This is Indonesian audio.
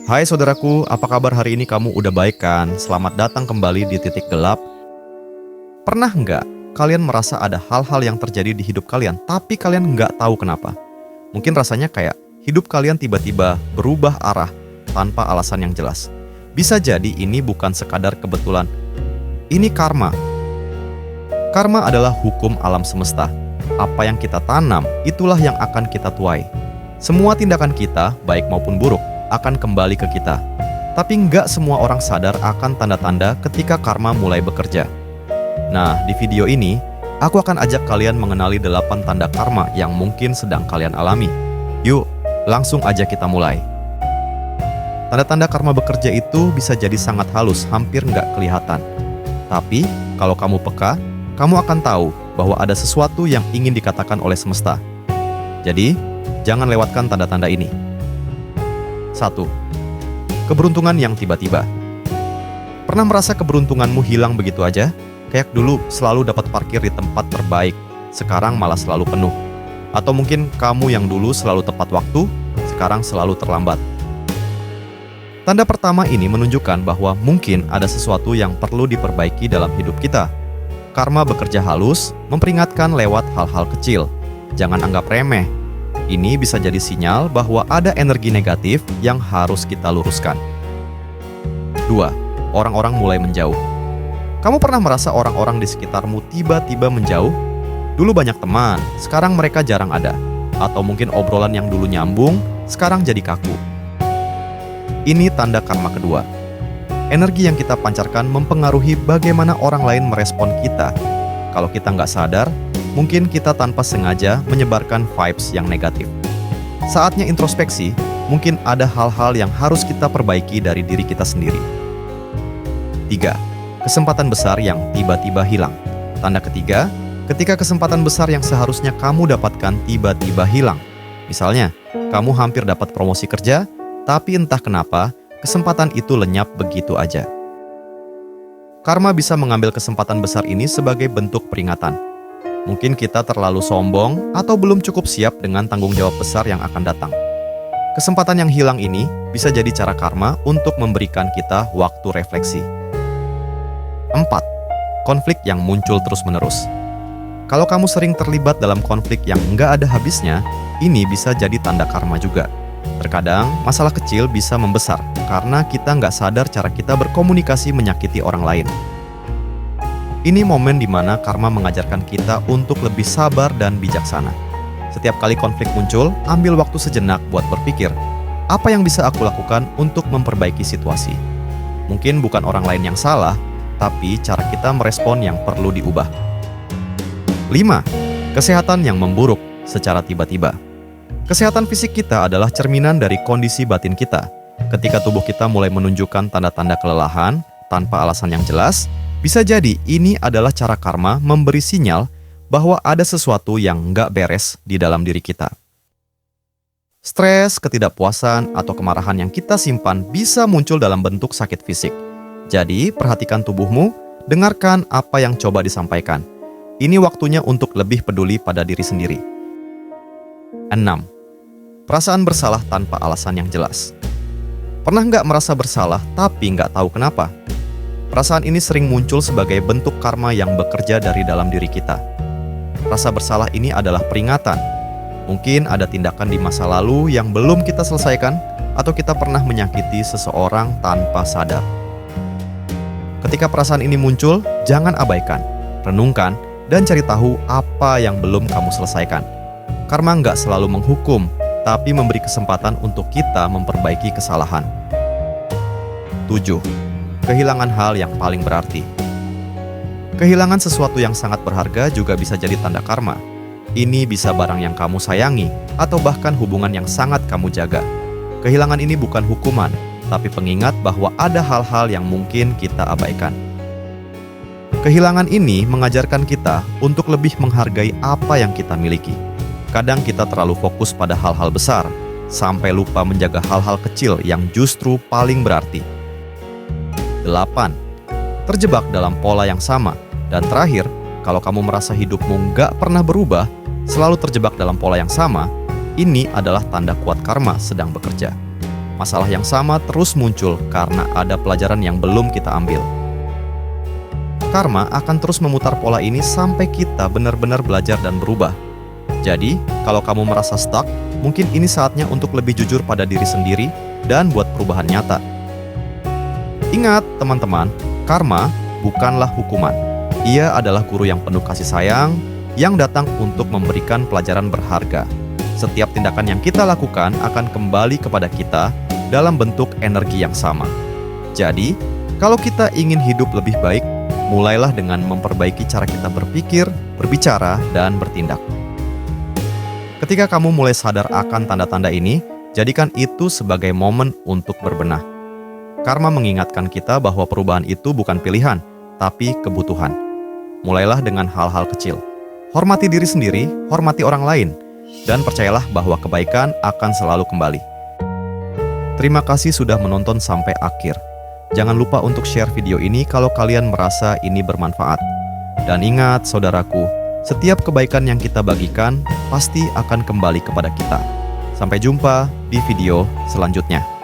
Hai saudaraku, apa kabar hari ini? Kamu udah baik kan? Selamat datang kembali di Titik Gelap. Pernah nggak kalian merasa ada hal-hal yang terjadi di hidup kalian, tapi kalian nggak tahu kenapa? Mungkin rasanya kayak hidup kalian tiba-tiba berubah arah tanpa alasan yang jelas. Bisa jadi ini bukan sekadar kebetulan. Ini karma. Karma adalah hukum alam semesta. Apa yang kita tanam, itulah yang akan kita tuai. Semua tindakan kita, baik maupun buruk, akan kembali ke kita. Tapi nggak semua orang sadar akan tanda-tanda ketika karma mulai bekerja. Nah, di video ini, aku akan ajak kalian mengenali 8 tanda karma yang mungkin sedang kalian alami. Yuk, langsung aja kita mulai. Tanda-tanda karma bekerja itu bisa jadi sangat halus, hampir nggak kelihatan. Tapi, kalau kamu peka, kamu akan tahu bahwa ada sesuatu yang ingin dikatakan oleh semesta. Jadi, jangan lewatkan tanda-tanda ini. 1. Keberuntungan yang tiba-tiba. Pernah merasa keberuntunganmu hilang begitu aja? Kayak dulu selalu dapat parkir di tempat terbaik, sekarang malah selalu penuh. Atau mungkin kamu yang dulu selalu tepat waktu, sekarang selalu terlambat. Tanda pertama ini menunjukkan bahwa mungkin ada sesuatu yang perlu diperbaiki dalam hidup kita. Karma bekerja halus, memperingatkan lewat hal-hal kecil. Jangan anggap remeh. Ini bisa jadi sinyal bahwa ada energi negatif yang harus kita luruskan. 2. Orang-orang mulai menjauh. Kamu pernah merasa orang-orang di sekitarmu tiba-tiba menjauh? Dulu banyak teman, sekarang mereka jarang ada. Atau mungkin obrolan yang dulu nyambung, sekarang jadi kaku. Ini tanda karma kedua. Energi yang kita pancarkan mempengaruhi bagaimana orang lain merespon kita. Kalau kita nggak sadar, mungkin kita tanpa sengaja menyebarkan vibes yang negatif. Saatnya introspeksi, mungkin ada hal-hal yang harus kita perbaiki dari diri kita sendiri. 3. Kesempatan besar yang tiba-tiba hilang. Tanda ketiga, ketika kesempatan besar yang seharusnya kamu dapatkan tiba-tiba hilang. Misalnya, kamu hampir dapat promosi kerja, tapi entah kenapa, kesempatan itu lenyap begitu aja. Karma bisa mengambil kesempatan besar ini sebagai bentuk peringatan. Mungkin kita terlalu sombong atau belum cukup siap dengan tanggung jawab besar yang akan datang. Kesempatan yang hilang ini bisa jadi cara karma untuk memberikan kita waktu refleksi. 4. Konflik yang muncul terus-menerus. Kalau kamu sering terlibat dalam konflik yang nggak ada habisnya, ini bisa jadi tanda karma juga. Terkadang, masalah kecil bisa membesar karena kita nggak sadar cara kita berkomunikasi menyakiti orang lain. Ini momen di mana karma mengajarkan kita untuk lebih sabar dan bijaksana. Setiap kali konflik muncul, ambil waktu sejenak buat berpikir, apa yang bisa aku lakukan untuk memperbaiki situasi? Mungkin bukan orang lain yang salah, tapi cara kita merespon yang perlu diubah. 5. Kesehatan yang memburuk secara tiba-tiba. Kesehatan fisik kita adalah cerminan dari kondisi batin kita. Ketika tubuh kita mulai menunjukkan tanda-tanda kelelahan tanpa alasan yang jelas, bisa jadi ini adalah cara karma memberi sinyal bahwa ada sesuatu yang nggak beres di dalam diri kita. Stres, ketidakpuasan, atau kemarahan yang kita simpan bisa muncul dalam bentuk sakit fisik. Jadi, perhatikan tubuhmu, dengarkan apa yang coba disampaikan. Ini waktunya untuk lebih peduli pada diri sendiri. 6. Perasaan bersalah tanpa alasan yang jelas. Pernah nggak merasa bersalah tapi nggak tahu kenapa? Perasaan ini sering muncul sebagai bentuk karma yang bekerja dari dalam diri kita. Rasa bersalah ini adalah peringatan. Mungkin ada tindakan di masa lalu yang belum kita selesaikan, atau kita pernah menyakiti seseorang tanpa sadar. Ketika perasaan ini muncul, jangan abaikan, renungkan, dan cari tahu apa yang belum kamu selesaikan. Karma nggak selalu menghukum, tapi memberi kesempatan untuk kita memperbaiki kesalahan. 7. Kehilangan hal yang paling berarti. Kehilangan sesuatu yang sangat berharga juga bisa jadi tanda karma. Ini bisa barang yang kamu sayangi, atau bahkan hubungan yang sangat kamu jaga. Kehilangan ini bukan hukuman, tapi pengingat bahwa ada hal-hal yang mungkin kita abaikan. Kehilangan ini mengajarkan kita untuk lebih menghargai apa yang kita miliki. Kadang kita terlalu fokus pada hal-hal besar, sampai lupa menjaga hal-hal kecil yang justru paling berarti. 8. Terjebak dalam pola yang sama. Dan terakhir, kalau kamu merasa hidupmu nggak pernah berubah, selalu terjebak dalam pola yang sama, ini adalah tanda kuat karma sedang bekerja. Masalah yang sama terus muncul karena ada pelajaran yang belum kita ambil. Karma akan terus memutar pola ini sampai kita benar-benar belajar dan berubah. Jadi, kalau kamu merasa stuck, mungkin ini saatnya untuk lebih jujur pada diri sendiri dan buat perubahan nyata. Ingat, teman-teman, karma bukanlah hukuman. Ia adalah guru yang penuh kasih sayang, yang datang untuk memberikan pelajaran berharga. Setiap tindakan yang kita lakukan akan kembali kepada kita dalam bentuk energi yang sama. Jadi, kalau kita ingin hidup lebih baik, mulailah dengan memperbaiki cara kita berpikir, berbicara, dan bertindak. Ketika kamu mulai sadar akan tanda-tanda ini, jadikan itu sebagai momen untuk berbenah. Karma mengingatkan kita bahwa perubahan itu bukan pilihan, tapi kebutuhan. Mulailah dengan hal-hal kecil. Hormati diri sendiri, hormati orang lain, dan percayalah bahwa kebaikan akan selalu kembali. Terima kasih sudah menonton sampai akhir. Jangan lupa untuk share video ini kalau kalian merasa ini bermanfaat. Dan ingat, saudaraku, setiap kebaikan yang kita bagikan pasti akan kembali kepada kita. Sampai jumpa di video selanjutnya.